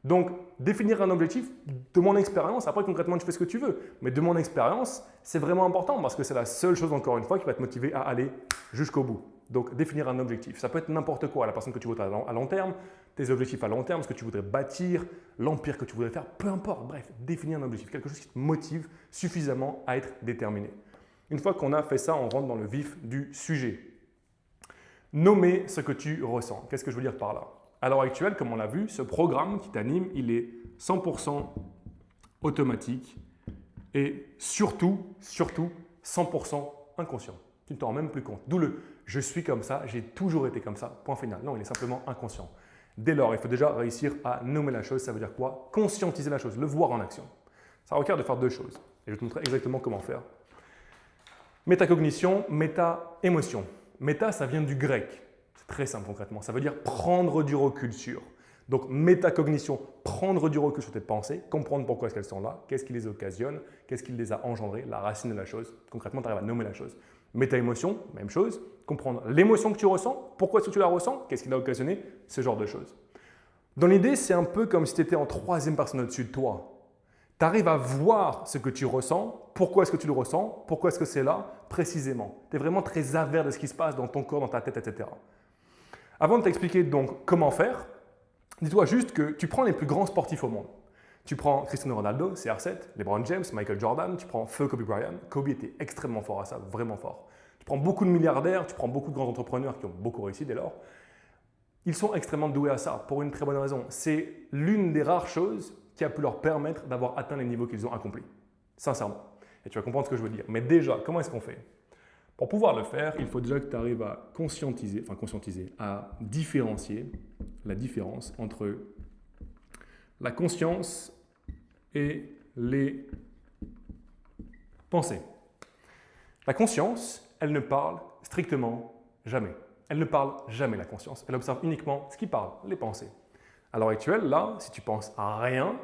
Donc, définir un objectif, de mon expérience, après concrètement tu fais ce que tu veux, mais de mon expérience, c'est vraiment important parce que c'est la seule chose encore une fois qui va te motiver à aller jusqu'au bout. Donc, définir un objectif. Ça peut être n'importe quoi, la personne que tu voudrais à long terme, tes objectifs à long terme, ce que tu voudrais bâtir, l'empire que tu voudrais faire, peu importe. Bref, définir un objectif, quelque chose qui te motive suffisamment à être déterminé. Une fois qu'on a fait ça, on rentre dans le vif du sujet. Nommer ce que tu ressens. Qu'est-ce que je veux dire par là? À l'heure actuelle, comme on l'a vu, ce programme qui t'anime, il est 100% automatique et surtout 100% inconscient. Tu ne t'en rends même plus compte. D'où le « je suis comme ça, j'ai toujours été comme ça », point final. Non, il est simplement inconscient. Dès lors, il faut déjà réussir à nommer la chose. Ça veut dire quoi? Conscientiser la chose, le voir en action. Ça requiert de faire 2 choses. Et je vais te montrer exactement comment faire. Métacognition, méta-émotion. Méta, ça vient du grec. C'est très simple concrètement. Ça veut dire prendre du recul sur. Donc, métacognition, prendre du recul sur tes pensées, comprendre pourquoi est-ce qu'elles sont là, qu'est-ce qui les occasionne, qu'est-ce qui les a engendrées, la racine de la chose. Concrètement, tu arrives à nommer la chose. Méta-émotion, même chose. Comprendre l'émotion que tu ressens, pourquoi est-ce que tu la ressens, qu'est-ce qui l'a occasionné, ce genre de choses. Dans l'idée, c'est un peu comme si tu étais en 3e personne au-dessus de toi. Tu arrives à voir ce que tu ressens, pourquoi est-ce que tu le ressens, pourquoi est-ce que c'est là, précisément. Tu es vraiment très aware de ce qui se passe dans ton corps, dans ta tête, etc. Avant de t'expliquer donc comment faire, dis-toi juste que tu prends les plus grands sportifs au monde. Tu prends Cristiano Ronaldo, CR7, LeBron James, Michael Jordan, tu prends feu Kobe Bryant. Kobe était extrêmement fort à ça, vraiment fort. Tu prends beaucoup de milliardaires, tu prends beaucoup de grands entrepreneurs qui ont beaucoup réussi dès lors. Ils sont extrêmement doués à ça, pour une très bonne raison. C'est l'une des rares choses qui a pu leur permettre d'avoir atteint les niveaux qu'ils ont accomplis. Sincèrement. Et tu vas comprendre ce que je veux dire. Mais déjà, comment est-ce qu'on fait? Pour pouvoir le faire, il faut déjà que tu arrives à conscientiser, à différencier la différence entre la conscience et les pensées. La conscience, elle ne parle strictement jamais. Elle ne parle jamais, la conscience. Elle observe uniquement ce qui parle, les pensées. À l'heure actuelle, là, si tu penses à rien,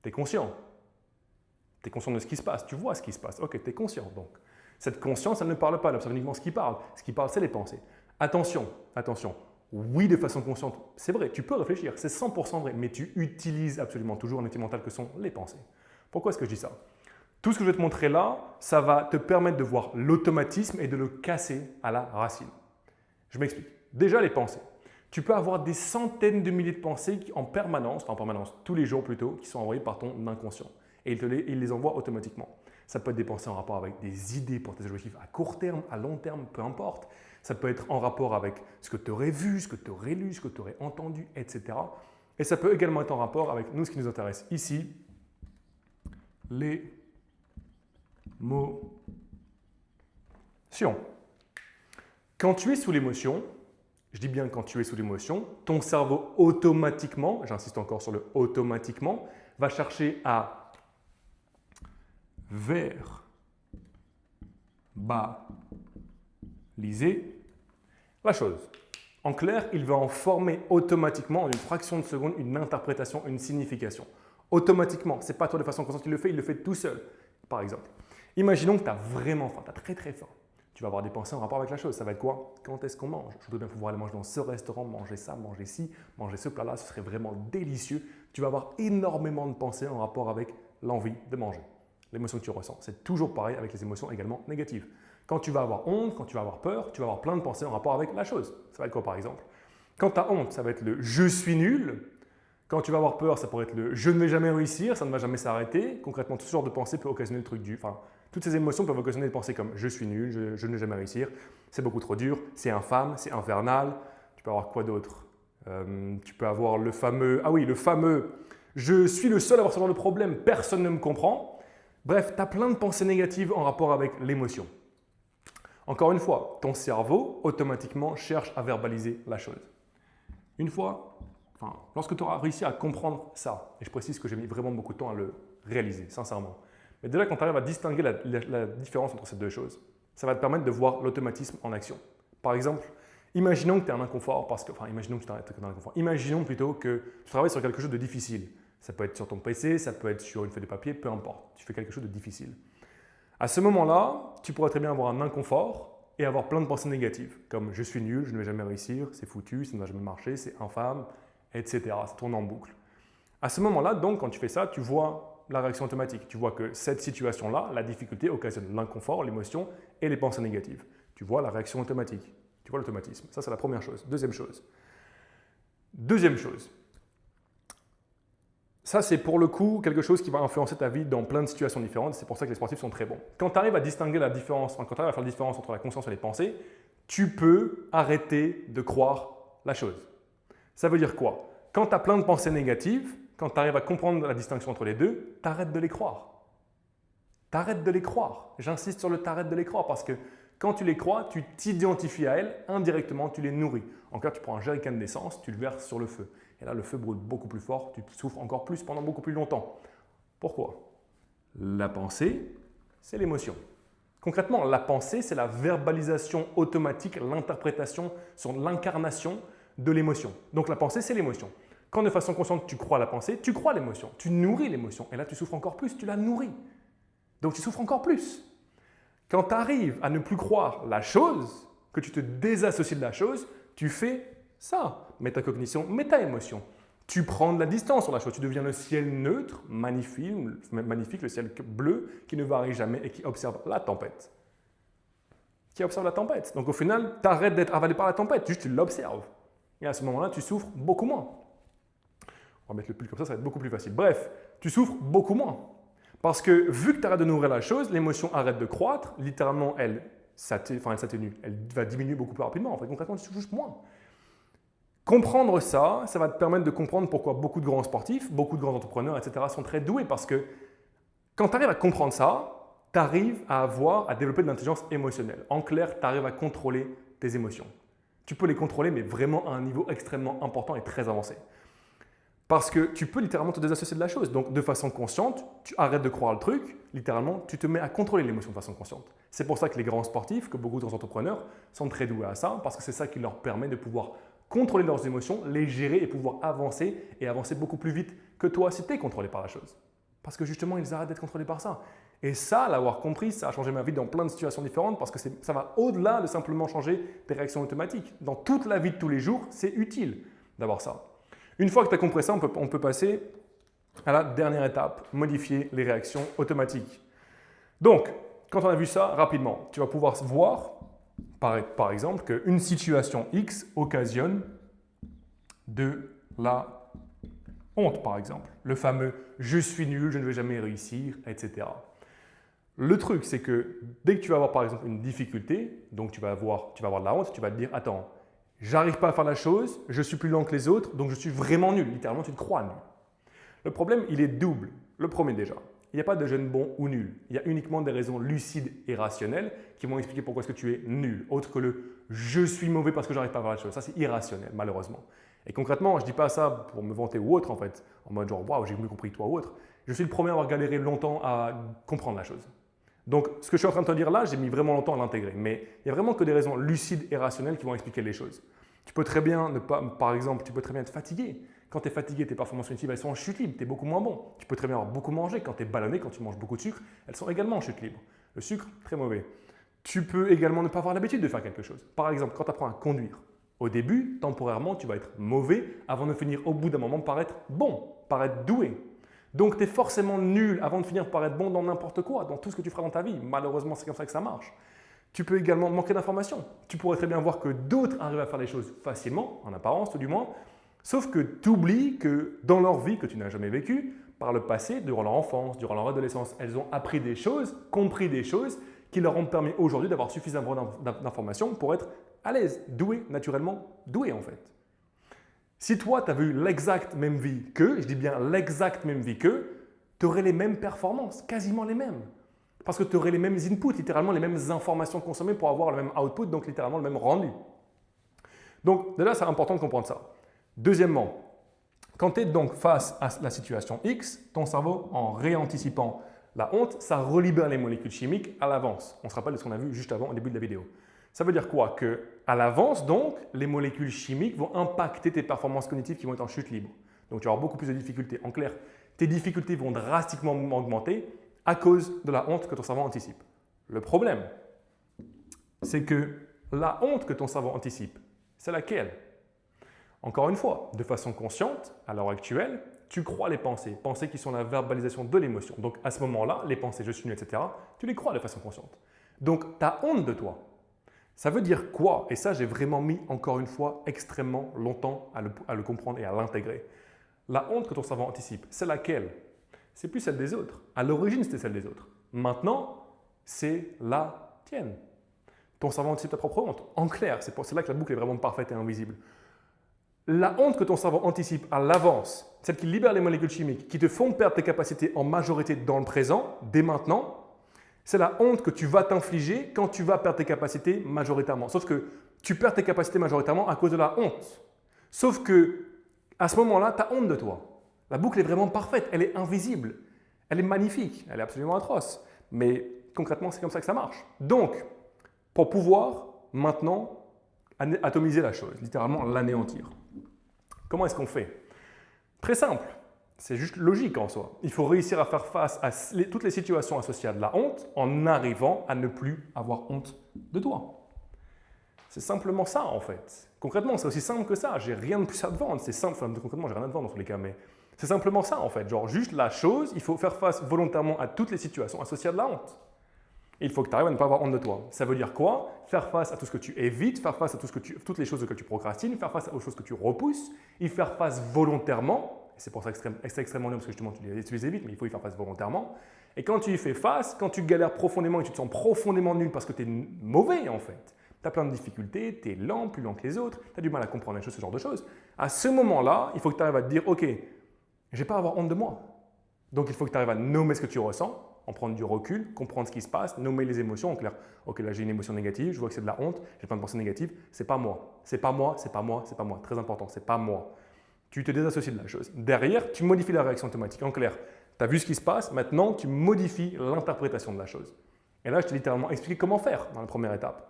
tu es conscient. Tu es conscient de ce qui se passe, tu vois ce qui se passe. Ok, tu es conscient donc. Cette conscience, elle ne parle pas, elle observe uniquement ce qui parle. Ce qui parle, c'est les pensées. Attention, attention. Oui, de façon consciente, c'est vrai, tu peux réfléchir, c'est 100% vrai, mais tu utilises absolument toujours un outil mental que sont les pensées. Pourquoi est-ce que je dis ça? Tout ce que je vais te montrer là, ça va te permettre de voir l'automatisme et de le casser à la racine. Je m'explique. Déjà, les pensées. Tu peux avoir des centaines de milliers de pensées en permanence, tous les jours plutôt, qui sont envoyées par ton inconscient. Et il les envoie automatiquement. Ça peut être des pensées en rapport avec des idées pour tes objectifs à court terme, à long terme, peu importe. Ça peut être en rapport avec ce que tu aurais vu, ce que tu aurais lu, ce que tu aurais entendu, etc. Et ça peut également être en rapport avec nous, ce qui nous intéresse ici, les émotions. Quand tu es sous l'émotion, je dis bien quand tu es sous l'émotion, ton cerveau automatiquement, j'insiste encore sur le automatiquement, va chercher à verbaliser la chose. En clair, il va en former automatiquement en une fraction de seconde une interprétation, une signification. Automatiquement, ce n'est pas toi de façon consciente qui le fait, il le fait tout seul. Par exemple, imaginons que tu as vraiment faim, tu as très très faim. Tu vas avoir des pensées en rapport avec la chose. Ça va être quoi? Quand est-ce qu'on mange? Je voudrais bien pouvoir aller manger dans ce restaurant, manger ça, manger ci, manger ce plat-là, ce serait vraiment délicieux. Tu vas avoir énormément de pensées en rapport avec l'envie de manger. L'émotion que tu ressens. C'est toujours pareil avec les émotions également négatives. Quand tu vas avoir honte, quand tu vas avoir peur, tu vas avoir plein de pensées en rapport avec la chose. Ça va être quoi par exemple? Quand tu as honte, ça va être le « je suis nul ». Quand tu vas avoir peur, ça pourrait être le « je ne vais jamais réussir », ça ne va jamais s'arrêter. Concrètement, tout ce genre de pensée peut occasionner le truc du… Enfin, toutes ces émotions peuvent occasionner des pensées comme « je suis nul »,« je ne vais jamais réussir »,« c'est beaucoup trop dur »,« c'est infâme »,« c'est infernal ». Tu peux avoir quoi d'autre? Tu peux avoir le fameux… Ah oui, le fameux « je suis le seul à avoir ce genre de problème, personne ne me comprend ». Bref, tu as plein de pensées négatives en rapport avec l'émotion. Encore une fois, ton cerveau automatiquement cherche à verbaliser la chose. Une fois, lorsque tu auras réussi à comprendre ça, et je précise que j'ai mis vraiment beaucoup de temps à le réaliser, sincèrement, mais déjà quand tu arrives à distinguer la différence entre ces deux choses, ça va te permettre de voir l'automatisme en action. Par exemple, imaginons que tu as un inconfort, imaginons plutôt que tu travailles sur quelque chose de difficile. Ça peut être sur ton PC, ça peut être sur une feuille de papier, peu importe. Tu fais quelque chose de difficile. À ce moment-là, tu pourrais très bien avoir un inconfort et avoir plein de pensées négatives, comme « je suis nul, je ne vais jamais réussir, c'est foutu, ça ne va jamais marcher, c'est infâme », etc. Ça tourne en boucle. À ce moment-là, donc, quand tu fais ça, tu vois la réaction automatique. Tu vois que cette situation-là, la difficulté occasionne l'inconfort, l'émotion et les pensées négatives. Tu vois la réaction automatique. Tu vois l'automatisme. Ça, c'est la première chose. Deuxième chose. Ça, c'est pour le coup quelque chose qui va influencer ta vie dans plein de situations différentes. C'est pour ça que les sportifs sont très bons. Quand tu arrives à distinguer la différence, quand tu arrives à faire la différence entre la conscience et les pensées, tu peux arrêter de croire la chose. Ça veut dire quoi? Quand tu as plein de pensées négatives, quand tu arrives à comprendre la distinction entre les deux, tu arrêtes de les croire. Tu arrêtes de les croire. J'insiste sur le t'arrêtes de les croire parce que quand tu les crois, tu t'identifies à elles, indirectement, tu les nourris. En clair, tu prends un jerrycan d'essence, tu le verses sur le feu. Et là, le feu brûle beaucoup plus fort, tu souffres encore plus pendant beaucoup plus longtemps. Pourquoi? La pensée, c'est l'émotion. Concrètement, la pensée, c'est la verbalisation automatique, l'interprétation sur l'incarnation de l'émotion. Donc la pensée, c'est l'émotion. Quand de façon consciente, tu crois la pensée, tu crois l'émotion, tu nourris l'émotion. Et là, tu souffres encore plus, tu la nourris. Donc tu souffres encore plus. Quand tu arrives à ne plus croire la chose, que tu te désassocies de la chose, tu fais ça, métacognition, méta-émotion. Tu prends de la distance sur la chose, tu deviens le ciel neutre, magnifique, le ciel bleu qui ne varie jamais et qui observe la tempête. Donc au final, tu arrêtes d'être avalé par la tempête, juste tu l'observes. Et à ce moment-là, tu souffres beaucoup moins. On va mettre le pull comme ça va être beaucoup plus facile. Bref, tu souffres beaucoup moins. Parce que vu que tu arrêtes de nourrir la chose, l'émotion arrête de croître, littéralement elle s'atténue, elle va diminuer beaucoup plus rapidement. En fait, concrètement, tu souffres juste moins. Comprendre ça, ça va te permettre de comprendre pourquoi beaucoup de grands sportifs, beaucoup de grands entrepreneurs, etc. sont très doués parce que quand tu arrives à comprendre ça, tu arrives à développer de l'intelligence émotionnelle. En clair, tu arrives à contrôler tes émotions. Tu peux les contrôler, mais vraiment à un niveau extrêmement important et très avancé. Parce que tu peux littéralement te désassocier de la chose. Donc, de façon consciente, tu arrêtes de croire le truc, littéralement, tu te mets à contrôler l'émotion de façon consciente. C'est pour ça que les grands sportifs, que beaucoup de grands entrepreneurs, sont très doués à ça, parce que c'est ça qui leur permet de pouvoir contrôler leurs émotions, les gérer et pouvoir avancer beaucoup plus vite que toi si tu es contrôlé par la chose. Parce que justement, ils arrêtent d'être contrôlés par ça. Et ça, l'avoir compris, ça a changé ma vie dans plein de situations différentes parce que ça va au-delà de simplement changer des réactions automatiques. Dans toute la vie de tous les jours, c'est utile d'avoir ça. Une fois que tu as compris ça, on peut passer à la dernière étape, modifier les réactions automatiques. Donc, quand on a vu ça rapidement, tu vas pouvoir voir, par exemple, qu'une situation X occasionne de la honte, par exemple. Le fameux « je suis nul, je ne vais jamais réussir », etc. Le truc, c'est que dès que tu vas avoir, par exemple, une difficulté, donc tu vas avoir de la honte, tu vas te dire « attends, j'arrive pas à faire la chose, je suis plus lent que les autres, donc je suis vraiment nul. » Littéralement, tu te crois nul. Le problème, il est double. Le premier déjà, il n'y a pas de jeune bon ou nul. Il y a uniquement des raisons lucides et rationnelles qui vont expliquer pourquoi est-ce que tu es nul. Autre que le « je suis mauvais parce que j'arrive pas à faire la chose ». Ça, c'est irrationnel, malheureusement. Et concrètement, je ne dis pas ça pour me vanter ou autre, en fait, en mode genre « waouh, j'ai mieux compris que toi » ou autre. Je suis le premier à avoir galéré longtemps à comprendre la chose. Donc, ce que je suis en train de te dire là, j'ai mis vraiment longtemps à l'intégrer. Mais il n'y a vraiment que des raisons lucides et rationnelles qui vont expliquer les choses. Tu peux très bien ne pas, par exemple, tu peux très bien être fatigué. Quand tu es fatigué, tes performances cognitives, elles sont en chute libre, tu es beaucoup moins bon. Tu peux très bien avoir beaucoup mangé. Quand tu es ballonné, quand tu manges beaucoup de sucre, elles sont également en chute libre. Le sucre, très mauvais. Tu peux également ne pas avoir l'habitude de faire quelque chose. Par exemple, quand tu apprends à conduire, au début, temporairement, tu vas être mauvais avant de finir au bout d'un moment par être bon, par être doué. Donc, tu es forcément nul avant de finir par être bon dans n'importe quoi, dans tout ce que tu feras dans ta vie. Malheureusement, c'est comme ça que ça marche. Tu peux également manquer d'informations. Tu pourrais très bien voir que d'autres arrivent à faire les choses facilement, en apparence tout du moins, sauf que tu oublies que dans leur vie que tu n'as jamais vécue, par le passé, durant leur enfance, durant leur adolescence, elles ont appris des choses, compris des choses qui leur ont permis aujourd'hui d'avoir suffisamment d'informations pour être à l'aise, doué, naturellement doué en fait. Si toi, tu as vu l'exact même vie qu'eux, je dis bien l'exact même vie qu'eux, tu aurais les mêmes performances, quasiment les mêmes. Parce que tu aurais les mêmes inputs, littéralement les mêmes informations consommées pour avoir le même output, donc littéralement le même rendu. Donc déjà, c'est important de comprendre ça. Deuxièmement, quand tu es donc face à la situation X, ton cerveau, en réanticipant la honte, ça relibère les molécules chimiques à l'avance. On se rappelle de ce qu'on a vu juste avant, au début de la vidéo. Ça veut dire quoi? Qu'à l'avance, donc, les molécules chimiques vont impacter tes performances cognitives qui vont être en chute libre. Donc, tu vas avoir beaucoup plus de difficultés. En clair, tes difficultés vont drastiquement augmenter à cause de la honte que ton cerveau anticipe. Le problème, c'est que la honte que ton cerveau anticipe, c'est laquelle? Encore une fois, de façon consciente, à l'heure actuelle, tu crois les pensées qui sont la verbalisation de l'émotion. Donc, à ce moment-là, les pensées « je suis nul », etc., tu les crois de façon consciente. Donc, tu as honte de toi. Ça veut dire quoi? Et ça, j'ai vraiment mis, encore une fois, extrêmement longtemps à le comprendre et à l'intégrer. La honte que ton cerveau anticipe, c'est laquelle? C'est plus celle des autres. À l'origine, c'était celle des autres. Maintenant, c'est la tienne. Ton cerveau anticipe ta propre honte. En clair, c'est là que la boucle est vraiment parfaite et invisible. La honte que ton cerveau anticipe à l'avance, celle qui libère les molécules chimiques, qui te font perdre tes capacités en majorité dans le présent, dès maintenant, c'est la honte que tu vas t'infliger quand tu vas perdre tes capacités majoritairement. Sauf que tu perds tes capacités majoritairement à cause de la honte. Sauf que à ce moment-là, tu as honte de toi. La boucle est vraiment parfaite, elle est invisible, elle est magnifique, elle est absolument atroce. Mais concrètement, c'est comme ça que ça marche. Donc, pour pouvoir maintenant atomiser la chose, littéralement l'anéantir. Comment est-ce qu'on fait? Très simple. C'est juste logique en soi. Il faut réussir à faire face à toutes les situations associées à de la honte en arrivant à ne plus avoir honte de toi. C'est simplement ça en fait. Concrètement, c'est aussi simple que ça. J'ai rien de plus à te vendre. C'est simple. Enfin, concrètement, j'ai rien à te vendre dans tous les cas, mais c'est simplement ça en fait. Genre juste la chose, il faut faire face volontairement à toutes les situations associées à de la honte. Et il faut que tu arrives à ne pas avoir honte de toi. Ça veut dire quoi? Faire face à tout ce que tu évites, faire face à toutes les choses que tu procrastines, faire face aux choses que tu repousses, y faire face volontairement. C'est pour ça que c'est extrêmement dur parce que justement tu les évites, mais il faut y faire face volontairement. Et quand tu y fais face, quand tu galères profondément et tu te sens profondément nul parce que tu es mauvais en fait, tu as plein de difficultés, tu es lent, plus lent que les autres, tu as du mal à comprendre les choses, ce genre de choses. À ce moment-là, il faut que tu arrives à te dire, ok, je n'ai pas à avoir honte de moi. Donc il faut que tu arrives à nommer ce que tu ressens, en prendre du recul, comprendre ce qui se passe, nommer les émotions en clair. Ok, là j'ai une émotion négative, je vois que c'est de la honte, j'ai plein de pensées négatives, c'est pas moi, c'est pas moi, c'est pas moi, c'est pas moi. Très important, c'est pas moi. Tu te désassocies de la chose. Derrière, tu modifies la réaction automatique. En clair, tu as vu ce qui se passe, maintenant tu modifies l'interprétation de la chose. Et là, je t'ai littéralement expliqué comment faire dans la première étape.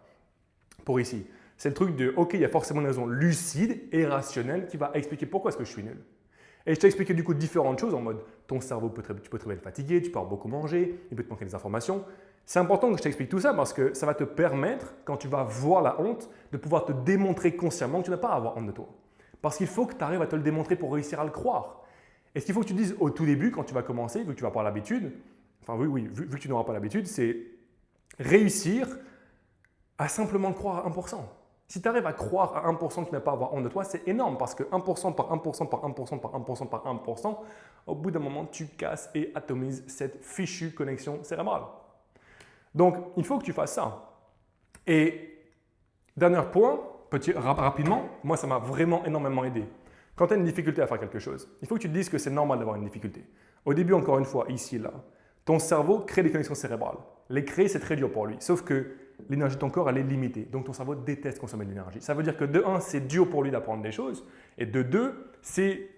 Pour ici, c'est le truc de, ok, il y a forcément une raison lucide et rationnelle qui va expliquer pourquoi est-ce que je suis nul. Et je t'ai expliqué du coup différentes choses en mode ton cerveau, tu peux te réveiller fatigué, tu peux avoir beaucoup mangé, il peut te manquer des informations. C'est important que je t'explique tout ça parce que ça va te permettre, quand tu vas voir la honte, de pouvoir te démontrer consciemment que tu n'as pas à avoir honte de toi. Parce qu'il faut que tu arrives à te le démontrer pour réussir à le croire. Et ce qu'il faut que tu dises au tout début, quand tu vas commencer, vu que tu vas pas l'habitude, vu que tu n'auras pas l'habitude, c'est réussir à simplement croire à 1%. Si tu arrives à croire à 1% que tu n'as pas à avoir honte de toi, c'est énorme parce que 1% par 1% par 1% par 1% par 1%, au bout d'un moment, tu casses et atomises cette fichue connexion cérébrale. Donc, il faut que tu fasses ça. Et dernier point, rapidement, moi ça m'a vraiment énormément aidé. Quand tu as une difficulté à faire quelque chose, il faut que tu te dises que c'est normal d'avoir une difficulté. Au début, encore une fois, ici et là, ton cerveau crée des connexions cérébrales. Les créer, c'est très dur pour lui, sauf que l'énergie de ton corps, elle est limitée. Donc ton cerveau déteste consommer de l'énergie. Ça veut dire que de 1, c'est dur pour lui d'apprendre des choses, et de 2, c'est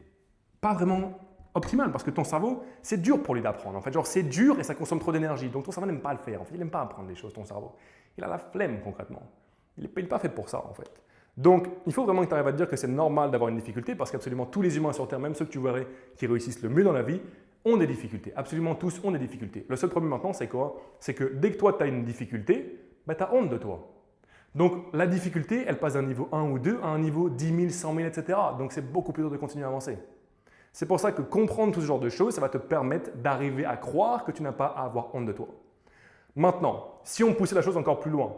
pas vraiment optimal parce que ton cerveau, c'est dur pour lui d'apprendre. En fait, genre c'est dur et ça consomme trop d'énergie. Donc ton cerveau n'aime pas le faire. En fait, il n'aime pas apprendre des choses, ton cerveau. Il a la flemme concrètement. Il n'est pas fait pour ça en fait. Donc, il faut vraiment que tu arrives à te dire que c'est normal d'avoir une difficulté parce qu'absolument tous les humains sur Terre, même ceux que tu verrais qui réussissent le mieux dans la vie, ont des difficultés. Absolument tous ont des difficultés. Le seul problème maintenant, c'est quoi? C'est que dès que toi, tu as une difficulté, tu as honte de toi. Donc, la difficulté, elle passe d'un niveau 1 ou 2 à un niveau 10 000, 100 000, etc. Donc, c'est beaucoup plus dur de continuer à avancer. C'est pour ça que comprendre tout ce genre de choses, ça va te permettre d'arriver à croire que tu n'as pas à avoir honte de toi. Maintenant, si on poussait la chose encore plus loin,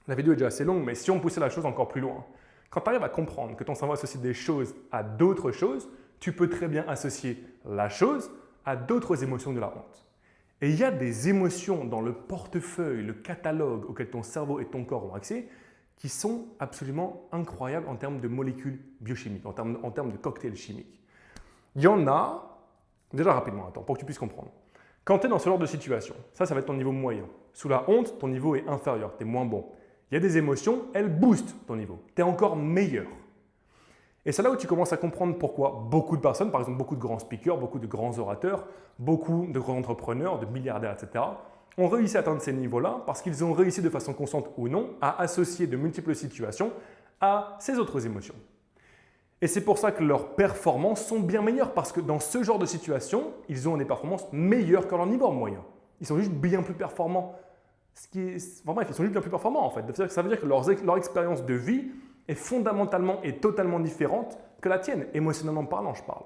la vidéo est déjà assez longue, mais si on poussait la chose encore plus loin, quand tu arrives à comprendre que ton cerveau associe des choses à d'autres choses, tu peux très bien associer la chose à d'autres émotions de la honte. Et il y a des émotions dans le portefeuille, le catalogue auquel ton cerveau et ton corps ont accès qui sont absolument incroyables en termes de molécules biochimiques, en termes de cocktails chimiques. Il y en a, déjà rapidement, attends, pour que tu puisses comprendre. Quand tu es dans ce genre de situation, ça va être ton niveau moyen. Sous la honte, ton niveau est inférieur, tu es moins bon. Il y a des émotions, elles boostent ton niveau. Tu es encore meilleur. Et c'est là où tu commences à comprendre pourquoi beaucoup de personnes, par exemple beaucoup de grands speakers, beaucoup de grands orateurs, beaucoup de grands entrepreneurs, de milliardaires, etc., ont réussi à atteindre ces niveaux-là parce qu'ils ont réussi de façon consciente ou non à associer de multiples situations à ces autres émotions. Et c'est pour ça que leurs performances sont bien meilleures parce que dans ce genre de situation, ils ont des performances meilleures que leur niveau moyen. Ils sont juste bien plus performants. Ils sont juste bien plus performants en fait. Ça veut dire que leur expérience de vie est fondamentalement et totalement différente que la tienne, émotionnellement parlant, je parle.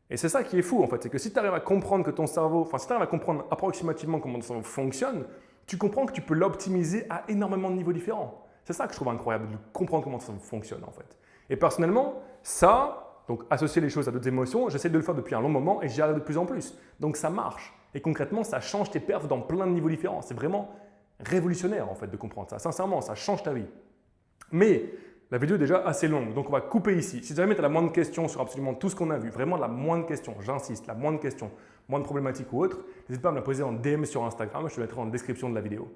Et c'est ça qui est fou en fait, c'est que si tu arrives à comprendre que ton cerveau, si tu arrives à comprendre approximativement comment ton cerveau fonctionne, tu comprends que tu peux l'optimiser à énormément de niveaux différents. C'est ça que je trouve incroyable, de comprendre comment ton cerveau fonctionne en fait. Et personnellement, donc associer les choses à d'autres émotions, j'essaie de le faire depuis un long moment et j'y arrive de plus en plus. Donc ça marche. Et concrètement, ça change tes perfs dans plein de niveaux différents. C'est vraiment révolutionnaire en fait de comprendre ça. Sincèrement, ça change ta vie. Mais la vidéo est déjà assez longue, donc on va couper ici. Si jamais tu as la moindre question sur absolument tout ce qu'on a vu, vraiment la moindre question, j'insiste, la moindre question, moindre problématique ou autre, n'hésite pas à me la poser en DM sur Instagram, je te mettrai en description de la vidéo.